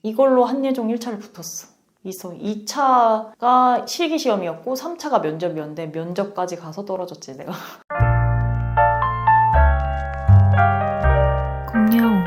이걸로 한예종 1차를 붙었어. 2차가 실기시험이었고 3차가 면접이었는데 면접까지 가서 떨어졌지 내가. 공룡.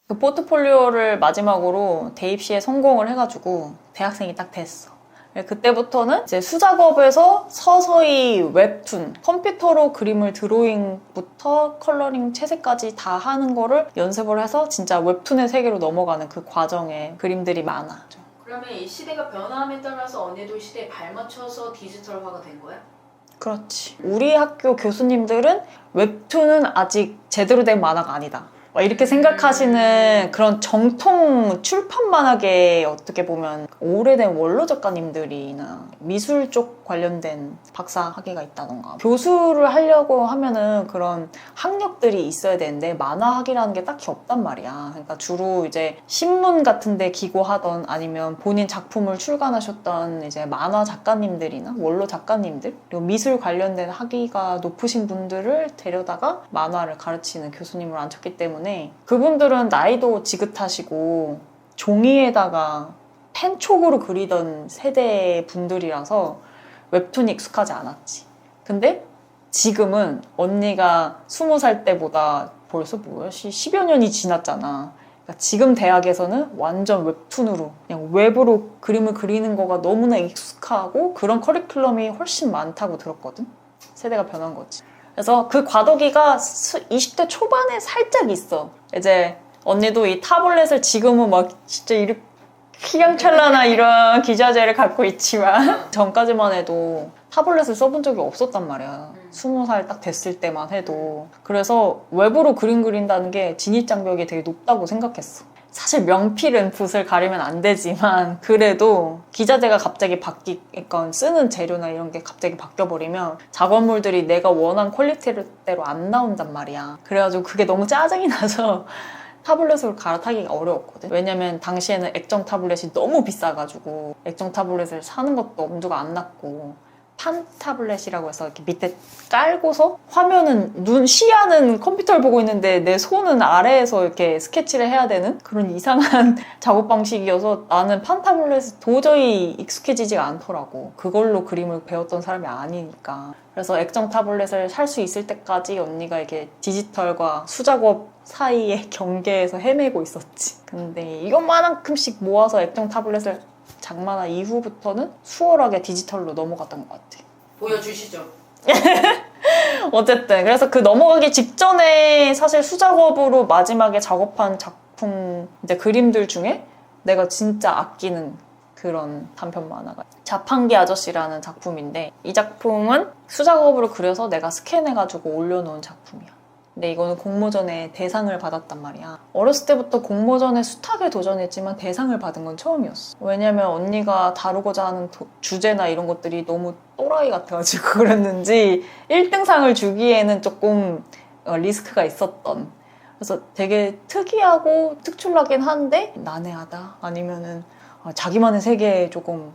그 포트폴리오를 마지막으로 대입시에 성공을 해가지고 대학생이 딱 됐어. 그때부터는 이제 수작업에서 서서히 웹툰, 컴퓨터로 그림을 드로잉부터 컬러링, 채색까지 다 하는 거를 연습을 해서 진짜 웹툰의 세계로 넘어가는 그 과정에 그림들이 많아. 그러면 이 시대가 변화함에 따라서 언니도 시대에 발맞춰서 디지털화가 된 거야? 그렇지. 우리 학교 교수님들은 웹툰은 아직 제대로 된 만화가 아니다. 이렇게 생각하시는 그런 정통 출판 만화계 어떻게 보면 오래된 원로 작가님들이나 미술 쪽 관련된 박사 학위가 있다던가 교수를 하려고 하면은 그런 학력들이 있어야 되는데 만화 학위라는 게 딱히 없단 말이야. 그러니까 주로 이제 신문 같은 데 기고하던 아니면 본인 작품을 출간하셨던 이제 만화 작가님들이나 원로 작가님들 그리고 미술 관련된 학위가 높으신 분들을 데려다가 만화를 가르치는 교수님을 앉혔기 때문에 그분들은 나이도 지긋하시고 종이에다가 펜촉으로 그리던 세대 분들이라서 웹툰이 익숙하지 않았지. 근데 지금은 언니가 20살 때보다 벌써 뭐야? 10여 년이 지났잖아. 그러니까 지금 대학에서는 완전 웹툰으로 그냥 웹으로 그림을 그리는 거가 너무나 익숙하고 그런 커리큘럼이 훨씬 많다고 들었거든. 세대가 변한 거지. 그래서 그 과도기가 20대 초반에 살짝 있어. 이제 언니도 이 타블렛을 지금은 막 진짜 이렇게 휘황찬란한 이런 기자재를 갖고 있지만 전까지만 해도 타블렛을 써본 적이 없었단 말이야. 20살 딱 됐을 때만 해도. 그래서 웹으로 그림 그린다는 게 진입장벽이 되게 높다고 생각했어. 사실 명필은 붓을 가리면 안 되지만 그래도 기자재가 갑자기 바뀌건 쓰는 재료나 이런 게 갑자기 바뀌어버리면 작업물들이 내가 원한 퀄리티대로 안 나온단 말이야. 그래가지고 그게 너무 짜증이 나서 타블렛으로 갈아타기가 어려웠거든. 왜냐면 당시에는 액정 타블렛이 너무 비싸가지고 액정 타블렛을 사는 것도 엄두가 안 났고 판 타블렛이라고 해서 이렇게 밑에 깔고서 화면은 시야는 컴퓨터를 보고 있는데 내 손은 아래에서 이렇게 스케치를 해야 되는 그런 이상한 작업 방식이어서 나는 판 타블렛이 도저히 익숙해지지가 않더라고. 그걸로 그림을 배웠던 사람이 아니니까. 그래서 액정 타블렛을 살 수 있을 때까지 언니가 이렇게 디지털과 수작업 사이의 경계에서 헤매고 있었지. 근데 이것만큼씩 모아서 액정 타블렛을 장만한 이후부터는 수월하게 디지털로 넘어갔던 것 같아. 보여주시죠. 어쨌든 그래서 그 넘어가기 직전에 사실 수작업으로 마지막에 작업한 작품 이제 그림들 중에 내가 진짜 아끼는 그런 단편 만화가 자판기 아저씨라는 작품인데 이 작품은 수작업으로 그려서 내가 스캔해가지고 올려놓은 작품이야. 근데 이거는 공모전에 대상을 받았단 말이야. 어렸을 때부터 공모전에 숱하게 도전했지만 대상을 받은 건 처음이었어. 왜냐면 언니가 다루고자 하는 주제나 이런 것들이 너무 또라이 같아가지고 그랬는지 1등상을 주기에는 조금 리스크가 있었던. 그래서 되게 특이하고 특출나긴 한데 난해하다 아니면은 자기만의 세계에 조금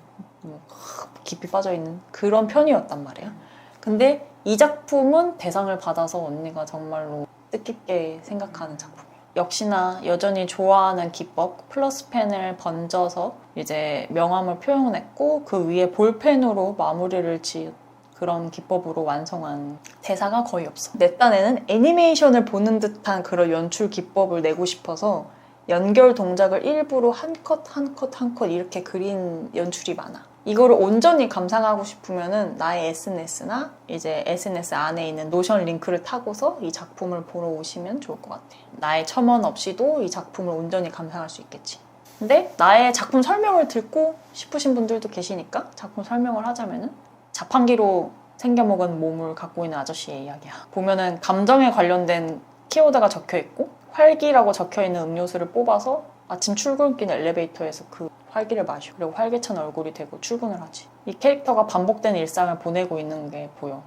깊이 빠져있는 그런 편이었단 말이야. 근데 이 작품은 대상을 받아서 언니가 정말로 뜻깊게 생각하는 작품이에요. 역시나 여전히 좋아하는 기법, 플러스 펜을 번져서 이제 명암을 표현했고 그 위에 볼펜으로 마무리를 지은 그런 기법으로 완성한 대사가 거의 없어. 내 딴에는 애니메이션을 보는 듯한 그런 연출 기법을 내고 싶어서 연결 동작을 일부러 한 컷 한 컷 한 컷 이렇게 그린 연출이 많아. 이거를 온전히 감상하고 싶으면은 나의 SNS나 이제 SNS 안에 있는 노션 링크를 타고서 이 작품을 보러 오시면 좋을 것 같아. 나의 첨언 없이도 이 작품을 온전히 감상할 수 있겠지. 근데 나의 작품 설명을 듣고 싶으신 분들도 계시니까 작품 설명을 하자면은 자판기로 생겨먹은 몸을 갖고 있는 아저씨의 이야기야. 보면은 감정에 관련된 키워드가 적혀있고 활기라고 적혀있는 음료수를 뽑아서 아침 출근길 엘리베이터에서 그 활기를 마셔. 그리고 활기찬 얼굴이 되고 출근을 하지. 이 캐릭터가 반복된 일상을 보내고 있는 게 보여.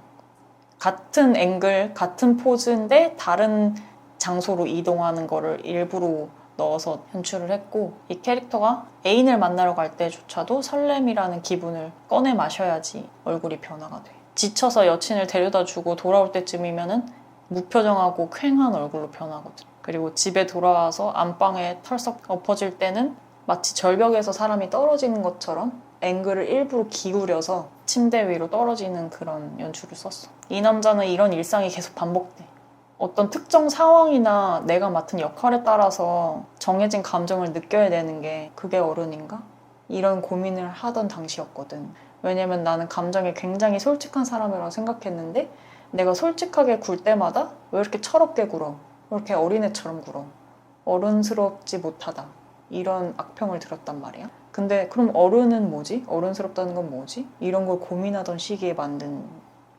같은 앵글, 같은 포즈인데 다른 장소로 이동하는 거를 일부러 넣어서 연출을 했고 이 캐릭터가 애인을 만나러 갈 때조차도 설렘이라는 기분을 꺼내 마셔야지 얼굴이 변화가 돼. 지쳐서 여친을 데려다 주고 돌아올 때쯤이면은 무표정하고 퀭한 얼굴로 변하거든. 그리고 집에 돌아와서 안방에 털썩 엎어질 때는 마치 절벽에서 사람이 떨어지는 것처럼 앵글을 일부러 기울여서 침대 위로 떨어지는 그런 연출을 썼어. 이 남자는 이런 일상이 계속 반복돼. 어떤 특정 상황이나 내가 맡은 역할에 따라서 정해진 감정을 느껴야 되는 게 그게 어른인가? 이런 고민을 하던 당시였거든. 왜냐면 나는 감정에 굉장히 솔직한 사람이라고 생각했는데 내가 솔직하게 굴 때마다 왜 이렇게 철없게 굴어? 왜 이렇게 어린애처럼 굴어? 어른스럽지 못하다. 이런 악평을 들었단 말이야. 근데 그럼 어른은 뭐지? 어른스럽다는 건 뭐지? 이런 걸 고민하던 시기에 만든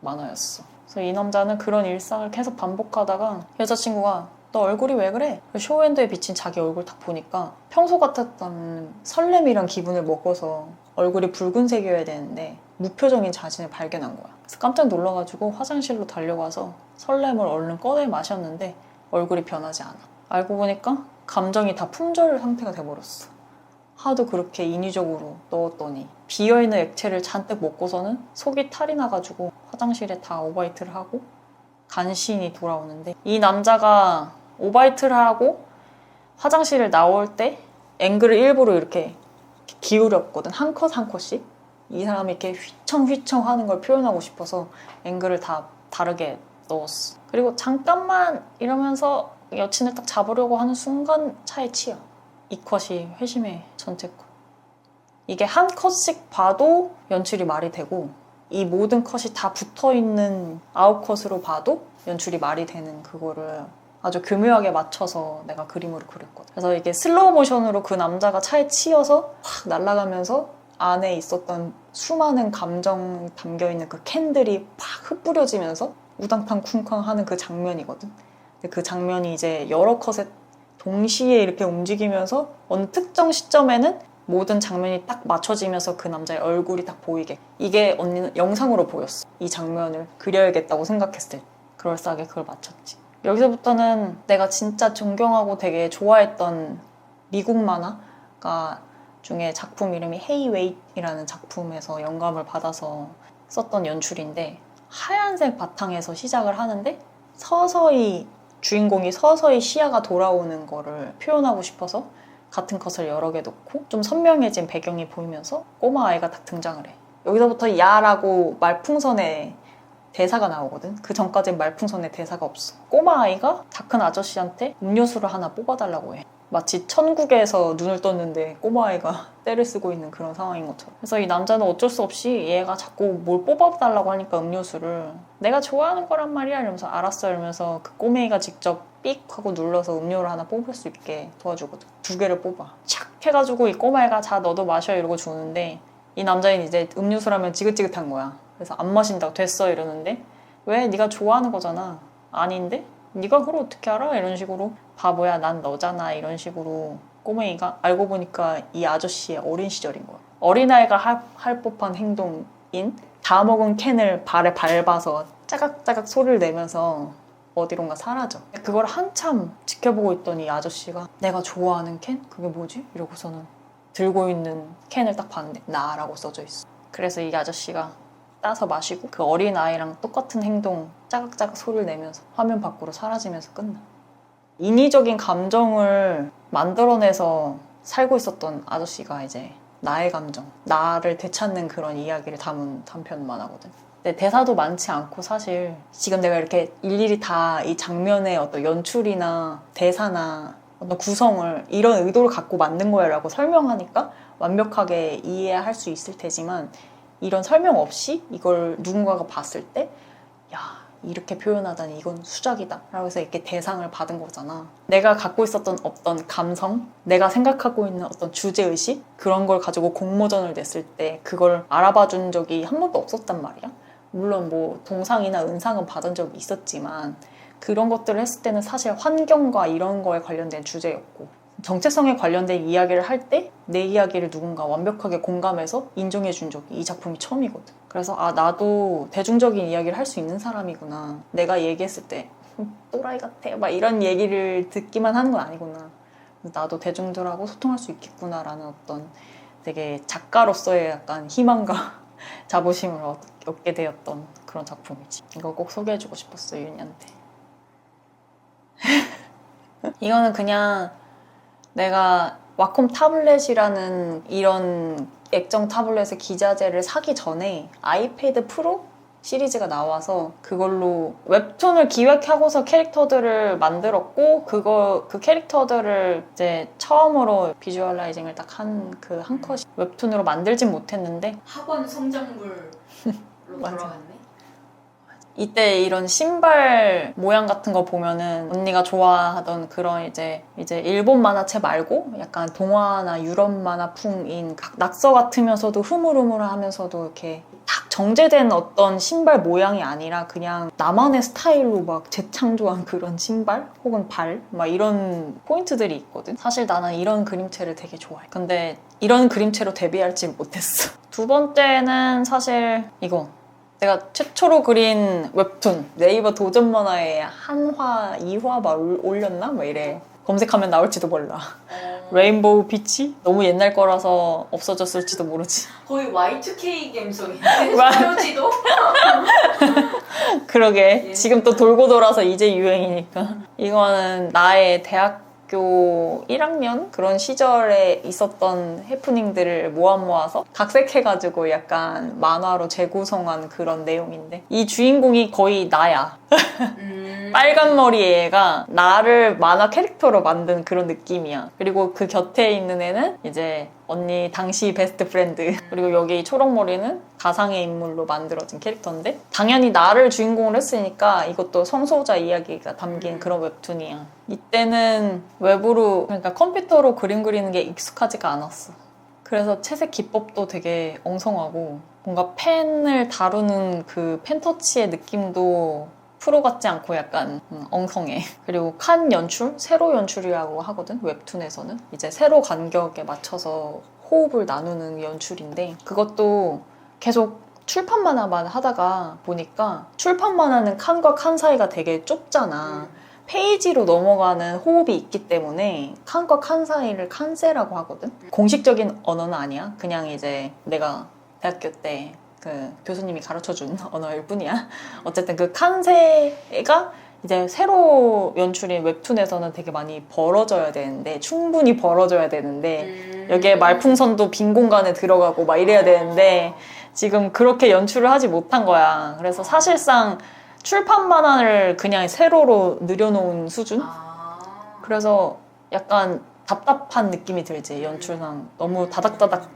만화였어. 그래서 이 남자는 그런 일상을 계속 반복하다가 여자친구가 너 얼굴이 왜 그래? 쇼윈도에 비친 자기 얼굴 딱 보니까 평소 같았던 설렘이란 기분을 먹어서 얼굴이 붉은색이어야 되는데 무표정인 자신을 발견한 거야. 그래서 깜짝 놀라가지고 화장실로 달려가서 설렘을 얼른 꺼내 마셨는데 얼굴이 변하지 않아. 알고 보니까 감정이 다 품절 상태가 돼버렸어. 하도 그렇게 인위적으로 넣었더니 비어있는 액체를 잔뜩 먹고서는 속이 탈이 나가지고 화장실에 다 오바이트를 하고 간신히 돌아오는데 이 남자가 오바이트를 하고 화장실을 나올 때 앵글을 일부러 이렇게 기울였거든. 한 컷 한 컷씩. 이 사람이 이렇게 휘청휘청 하는 걸 표현하고 싶어서 앵글을 다 다르게 넣었어. 그리고 잠깐만 이러면서 여친을 딱 잡으려고 하는 순간 차에 치여. 이 컷이 회심의 전체 컷. 이게 한 컷씩 봐도 연출이 말이 되고 이 모든 컷이 다 붙어있는 아웃컷으로 봐도 연출이 말이 되는 그거를 아주 교묘하게 맞춰서 내가 그림으로 그렸거든. 그래서 이게 슬로우 모션으로 그 남자가 차에 치여서 확 날아가면서 안에 있었던 수많은 감정 담겨있는 그 캔들이 팍 흩뿌려지면서 우당탕 쿵쾅 하는 그 장면이거든. 근데 그 장면이 이제 여러 컷에 동시에 이렇게 움직이면서 어느 특정 시점에는 모든 장면이 딱 맞춰지면서 그 남자의 얼굴이 딱 보이게. 이게 언니는 영상으로 보였어. 이 장면을 그려야겠다고 생각했을 때 그럴싸하게 그걸 맞췄지. 여기서부터는 내가 진짜 존경하고 되게 좋아했던 미국 만화가 중에 작품 이름이 헤이 웨이트이라는 작품에서 영감을 받아서 썼던 연출인데 하얀색 바탕에서 시작을 하는데 서서히 주인공이 서서히 시야가 돌아오는 거를 표현하고 싶어서 같은 컷을 여러 개 놓고 좀 선명해진 배경이 보이면서 꼬마 아이가 딱 등장을 해. 여기서부터 야라고 말풍선에 대사가 나오거든. 그 전까지는 말풍선에 대사가 없어. 꼬마 아이가 다 큰 아저씨한테 음료수를 하나 뽑아달라고 해. 마치 천국에서 눈을 떴는데 꼬마 아이가 때를 쓰고 있는 그런 상황인 것처럼. 그래서 이 남자는 어쩔 수 없이 얘가 자꾸 뭘 뽑아달라고 하니까 음료수를 내가 좋아하는 거란 말이야 이러면서 알았어 이러면서 그 꼬맹이가 직접 삑 하고 눌러서 음료를 하나 뽑을 수 있게 도와주거든. 2개를 뽑아. 착 해가지고 이 꼬마애가 자 너도 마셔 이러고 주는데 이 남자애는 이제 음료수라면 지긋지긋한 거야. 그래서 안 마신다고 됐어 이러는데 왜? 네가 좋아하는 거잖아. 아닌데? 네가 그걸 어떻게 알아? 이런 식으로 바보야 난 너잖아 이런 식으로 꼬맹이가 알고 보니까 이 아저씨의 어린 시절인 거야. 어린아이가 할 법한 행동인 다 먹은 캔을 발에 밟아서 짜각짜각 소리를 내면서 어디론가 사라져. 그걸 한참 지켜보고 있더니 이 아저씨가 내가 좋아하는 캔? 그게 뭐지? 이러고서는 들고 있는 캔을 딱 봤는데 나라고 써져 있어. 그래서 이 아저씨가 따서 마시고 그 어린아이랑 똑같은 행동 짜각짜각 소리를 내면서 화면 밖으로 사라지면서 끝나. 인위적인 감정을 만들어내서 살고 있었던 아저씨가 이제 나의 감정, 나를 되찾는 그런 이야기를 담은 단편 만화거든. 근데 대사도 많지 않고 사실 지금 내가 이렇게 일일이 다 이 장면의 어떤 연출이나 대사나 어떤 구성을 이런 의도를 갖고 만든 거야 라고 설명하니까 완벽하게 이해할 수 있을 테지만 이런 설명 없이 이걸 누군가가 봤을 때 야, 이렇게 표현하다니 이건 수작이다 라고 해서 이렇게 대상을 받은 거잖아. 내가 갖고 있었던 어떤 감성, 내가 생각하고 있는 어떤 주제의식 그런 걸 가지고 공모전을 냈을 때 그걸 알아봐 준 적이 한 번도 없었단 말이야. 물론 뭐 동상이나 은상은 받은 적이 있었지만 그런 것들을 했을 때는 사실 환경과 이런 거에 관련된 주제였고 정체성에 관련된 이야기를 할 때 내 이야기를 누군가 완벽하게 공감해서 인정해 준 적이 이 작품이 처음이거든. 그래서 아 나도 대중적인 이야기를 할 수 있는 사람이구나. 내가 얘기했을 때 또라이 같아 막 이런 얘기를 듣기만 하는 건 아니구나. 나도 대중들하고 소통할 수 있겠구나 라는 어떤 되게 작가로서의 약간 희망과 자부심을 얻게 되었던 그런 작품이지. 이거 꼭 소개해주고 싶었어 윤희한테. 이거는 그냥 내가 와콤 타블렛이라는 이런 액정 타블렛의 기자재를 사기 전에 아이패드 프로 시리즈가 나와서 그걸로 웹툰을 기획하고서 캐릭터들을 만들었고 그 캐릭터들을 이제 처음으로 비주얼라이징을 딱 한 컷이 웹툰으로 만들진 못했는데 학원 성장물로 맞아. 돌아갔네. 이때 이런 신발 모양 같은 거 보면은 언니가 좋아하던 그런 이제 일본 만화책 말고 약간 동화나 유럽 만화풍인 낙서 같으면서도 흐물흐물하면서도 이렇게 딱 정제된 어떤 신발 모양이 아니라 그냥 나만의 스타일로 막 재창조한 그런 신발 혹은 발 막 이런 포인트들이 있거든. 사실 나는 이런 그림체를 되게 좋아해. 근데 이런 그림체로 데뷔할지 못했어. 두 번째는 사실 이거 내가 최초로 그린 웹툰 네이버 도전 만화에 한화, 2화 막 올렸나? 막 이래. 검색하면 나올지도 몰라. 레인보우 피치? 너무 옛날 거라서 없어졌을지도 모르지. 거의 Y2K 감성인데 사료지도. 그러게. 지금 또 돌고 돌아서 이제 유행이니까. 이거는 나의 대학교 1학년 그런 시절에 있었던 해프닝들을 모아서 각색해가지고 약간 만화로 재구성한 그런 내용인데 이 주인공이 거의 나야. 빨간 머리 애가 나를 만화 캐릭터로 만든 그런 느낌이야. 그리고 그 곁에 있는 애는 이제 언니 당시 베스트 프렌드. 그리고 여기 초록머리는 가상의 인물로 만들어진 캐릭터인데 당연히 나를 주인공으로 했으니까 이것도 성소자 이야기가 담긴 그런 웹툰이야. 이때는 웹으로 그러니까 컴퓨터로 그림 그리는 게 익숙하지가 않았어. 그래서 채색 기법도 되게 엉성하고 뭔가 펜을 다루는 그 펜터치의 느낌도 프로 같지 않고 약간 엉성해. 그리고 칸 연출? 세로 연출이라고 하거든, 웹툰에서는. 이제 세로 간격에 맞춰서 호흡을 나누는 연출인데 그것도 계속 출판 만화만 하다가 보니까 출판 만화는 칸과 칸 사이가 되게 좁잖아. 페이지로 넘어가는 호흡이 있기 때문에 칸과 칸 사이를 칸세라고 하거든. 공식적인 언어는 아니야. 그냥 이제 내가 대학교 때 그 교수님이 가르쳐준 언어일 뿐이야. 어쨌든 그 칸세가 이제 세로 연출인 웹툰에서는 되게 많이 벌어져야 되는데 충분히 벌어져야 되는데 여기에 말풍선도 빈 공간에 들어가고 막 이래야 되는데 지금 그렇게 연출을 하지 못한 거야. 그래서 사실상 출판 만화를 그냥 세로로 늘여놓은 수준? 그래서 약간 답답한 느낌이 들지, 연출상. 너무 다닥다닥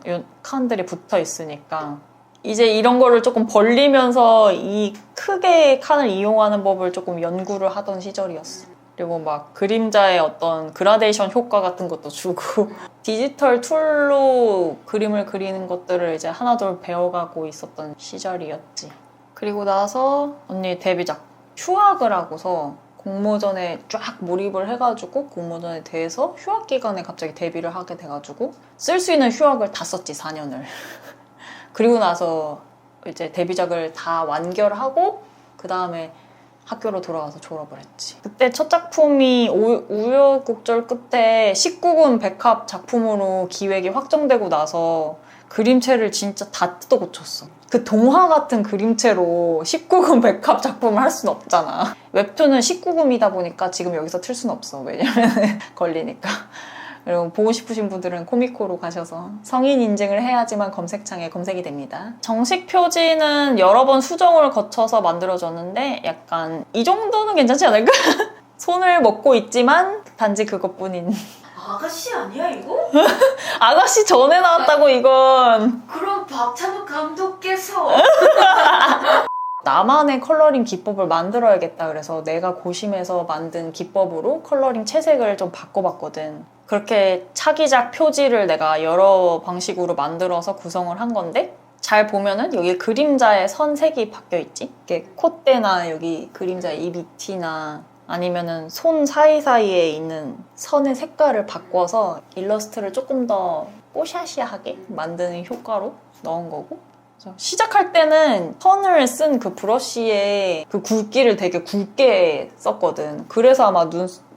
칸들이 붙어 있으니까. 이제 이런 거를 조금 벌리면서 이 크게 칸을 이용하는 법을 조금 연구를 하던 시절이었어. 그리고 막 그림자의 어떤 그라데이션 효과 같은 것도 주고 디지털 툴로 그림을 그리는 것들을 이제 하나둘 배워가고 있었던 시절이었지. 그리고 나서 언니 데뷔작 휴학을 하고서 공모전에 쫙 몰입을 해가지고 공모전에 대해서 휴학 기간에 갑자기 데뷔를 하게 돼가지고 쓸 수 있는 휴학을 다 썼지, 4년을. 그리고 나서 이제 데뷔작을 다 완결하고 그 다음에 학교로 돌아가서 졸업을 했지. 그때 첫 작품이 우여곡절 끝에 19금 백합 작품으로 기획이 확정되고 나서 그림체를 진짜 다 뜯어 고쳤어. 그 동화 같은 그림체로 19금 백합 작품을 할 수는 없잖아. 웹툰은 19금이다 보니까 지금 여기서 틀 수는 없어. 왜냐면 걸리니까. 그리고 보고 싶으신 분들은 코미코로 가셔서 성인 인증을 해야지만 검색창에 검색이 됩니다. 정식 표지는 여러 번 수정을 거쳐서 만들어졌는데 약간 이 정도는 괜찮지 않을까? 손을 먹고 있지만 단지 그것뿐인. 아가씨 아니야 이거? 아가씨 전에 나왔다고 이건. 그럼 박찬욱 감독께서 나만의 컬러링 기법을 만들어야겠다. 그래서 내가 고심해서 만든 기법으로 컬러링 채색을 좀 바꿔봤거든. 그렇게 차기작 표지를 내가 여러 방식으로 만들어서 구성을 한 건데 잘 보면은 여기 그림자의 선색이 바뀌어 있지? 이게 콧대나 여기 그림자의 이 밑이나 아니면은 손 사이사이에 있는 선의 색깔을 바꿔서 일러스트를 조금 더 뽀샤시하게 만드는 효과로 넣은 거고, 시작할 때는 선을 쓴 그 브러쉬의 그 굵기를 되게 굵게 썼거든. 그래서 아마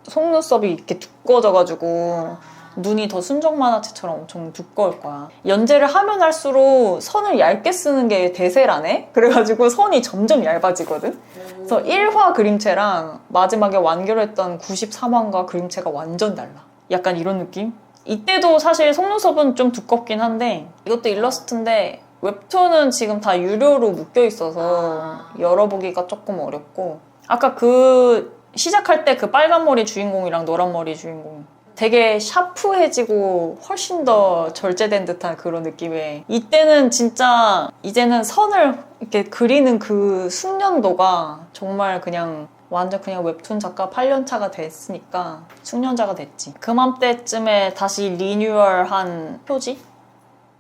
속눈썹이 이렇게 두꺼워져가지고 눈이 더 순정 만화책처럼 엄청 두꺼울 거야. 연재를 하면 할수록 선을 얇게 쓰는 게 대세라네? 그래가지고 선이 점점 얇아지거든? 그래서 1화 그림체랑 마지막에 완결했던 93화인가 그림체가 완전 달라. 약간 이런 느낌? 이때도 사실 속눈썹은 좀 두껍긴 한데 이것도 일러스트인데 웹툰은 지금 다 유료로 묶여 있어서 열어보기가 조금 어렵고 아까 그 시작할 때 그 빨간 머리 주인공이랑 노란 머리 주인공 되게 샤프해지고 훨씬 더 절제된 듯한 그런 느낌에 이때는 진짜 이제는 선을 이렇게 그리는 그 숙련도가 정말 그냥 완전 그냥 웹툰 작가 8년차가 됐으니까 숙련자가 됐지. 그맘때쯤에 다시 리뉴얼한 표지?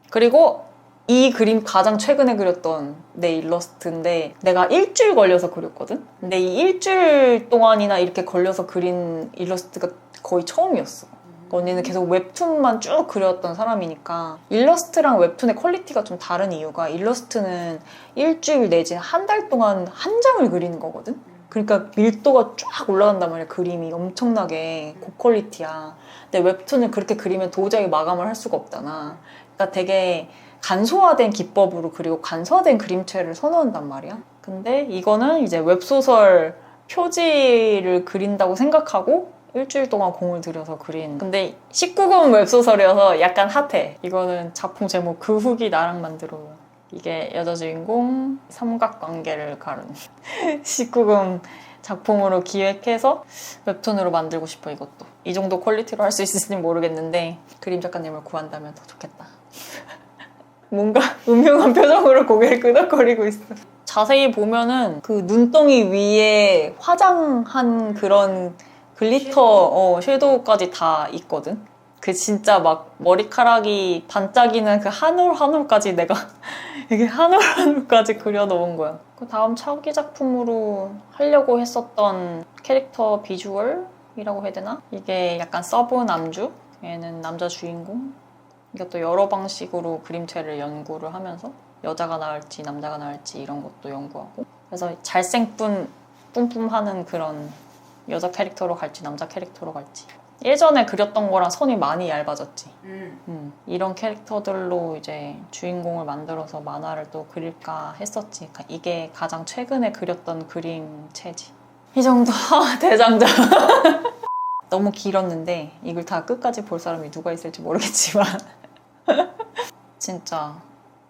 그리고 이 그림 가장 최근에 그렸던 내 일러스트인데 내가 일주일 걸려서 그렸거든? 근데 이 일주일 동안이나 이렇게 걸려서 그린 일러스트가 거의 처음이었어. 언니는 계속 웹툰만 쭉 그렸던 사람이니까 일러스트랑 웹툰의 퀄리티가 좀 다른 이유가 일러스트는 일주일 내지 한 달 동안 한 장을 그리는 거거든? 그러니까 밀도가 쫙 올라간단 말이야. 그림이 엄청나게 고퀄리티야. 근데 웹툰은 그렇게 그리면 도저히 마감을 할 수가 없잖아. 그러니까 되게 간소화된 기법으로 그리고 간소화된 그림체를 선호한단 말이야. 근데 이거는 이제 웹소설 표지를 그린다고 생각하고 일주일 동안 공을 들여서 그린. 근데 19금 웹소설이어서 약간 핫해. 이거는 작품 제목 그 후기 나랑 만들어. 이게 여자 주인공 삼각관계를 가른 19금 작품으로 기획해서 웹툰으로 만들고 싶어. 이것도 이 정도 퀄리티로 할 수 있을지 모르겠는데 그림 작가님을 구한다면 더 좋겠다. 뭔가 음흉한 표정으로 고개를 끄덕거리고 있어. 자세히 보면은 그 눈덩이 위에 화장한 그런 글리터 섀도우까지 다 있거든. 그 진짜 막 머리카락이 반짝이는 그 한 올 한 올까지 내가 이게 한 올 한 올까지 그려놓은 거야. 그 다음 차기 작품으로 하려고 했었던 캐릭터 비주얼이라고 해야 되나? 이게 약간 서브 남주? 얘는 남자 주인공? 이것도 여러 방식으로 그림체를 연구를 하면서 여자가 나을지 남자가 나을지 이런 것도 연구하고 그래서 잘생뿐 뿜뿜하는 그런 여자 캐릭터로 갈지 남자 캐릭터로 갈지 예전에 그렸던 거랑 선이 많이 얇아졌지. 이런 캐릭터들로 이제 주인공을 만들어서 만화를 또 그릴까 했었지. 그러니까 이게 가장 최근에 그렸던 그림체지. 이 정도 대장작. 너무 길었는데 이걸 다 끝까지 볼 사람이 누가 있을지 모르겠지만 진짜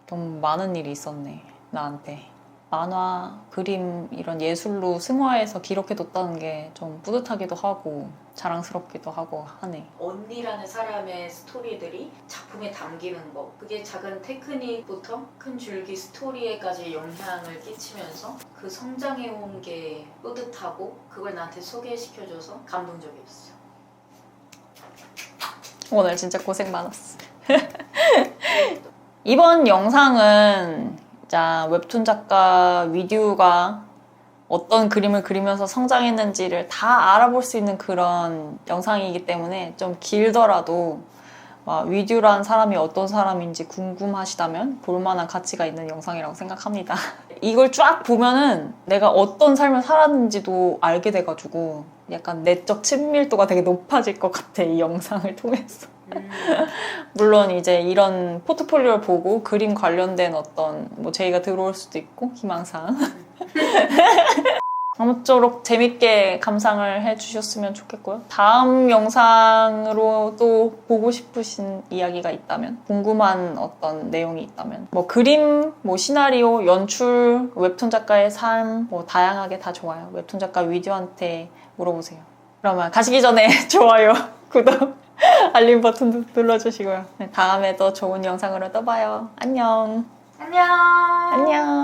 너무 많은 일이 있었네 나한테. 만화, 그림 이런 예술로 승화해서 기록해뒀다는 게 좀 뿌듯하기도 하고 자랑스럽기도 하고 하네. 언니라는 사람의 스토리들이 작품에 담기는 거 그게 작은 테크닉부터 큰 줄기 스토리에까지 영향을 끼치면서 그 성장해온 게 뿌듯하고 그걸 나한테 소개시켜줘서 감동적이었어. 오늘 진짜 고생 많았어. 이번 영상은 자, 웹툰 작가 위듀가 어떤 그림을 그리면서 성장했는지를 다 알아볼 수 있는 그런 영상이기 때문에 좀 길더라도 위듀란 사람이 어떤 사람인지 궁금하시다면 볼만한 가치가 있는 영상이라고 생각합니다. 이걸 쫙 보면은 내가 어떤 삶을 살았는지도 알게 돼가지고 약간 내적 친밀도가 되게 높아질 것 같아, 이 영상을 통해서. 물론 이제 이런 포트폴리오를 보고 그림 관련된 어떤 뭐 제의가 들어올 수도 있고 희망사항. 아무쪼록 재밌게 감상을 해주셨으면 좋겠고요. 다음 영상으로 또 보고 싶으신 이야기가 있다면, 궁금한 어떤 내용이 있다면, 뭐 그림, 뭐 시나리오, 연출, 웹툰 작가의 삶, 뭐 다양하게 다 좋아요. 웹툰 작가 위듀한테 물어보세요. 그러면 가시기 전에 좋아요, 구독, 알림 버튼도 눌러주시고요. 다음에 또 좋은 영상으로 또 봐요. 안녕. 안녕. 안녕.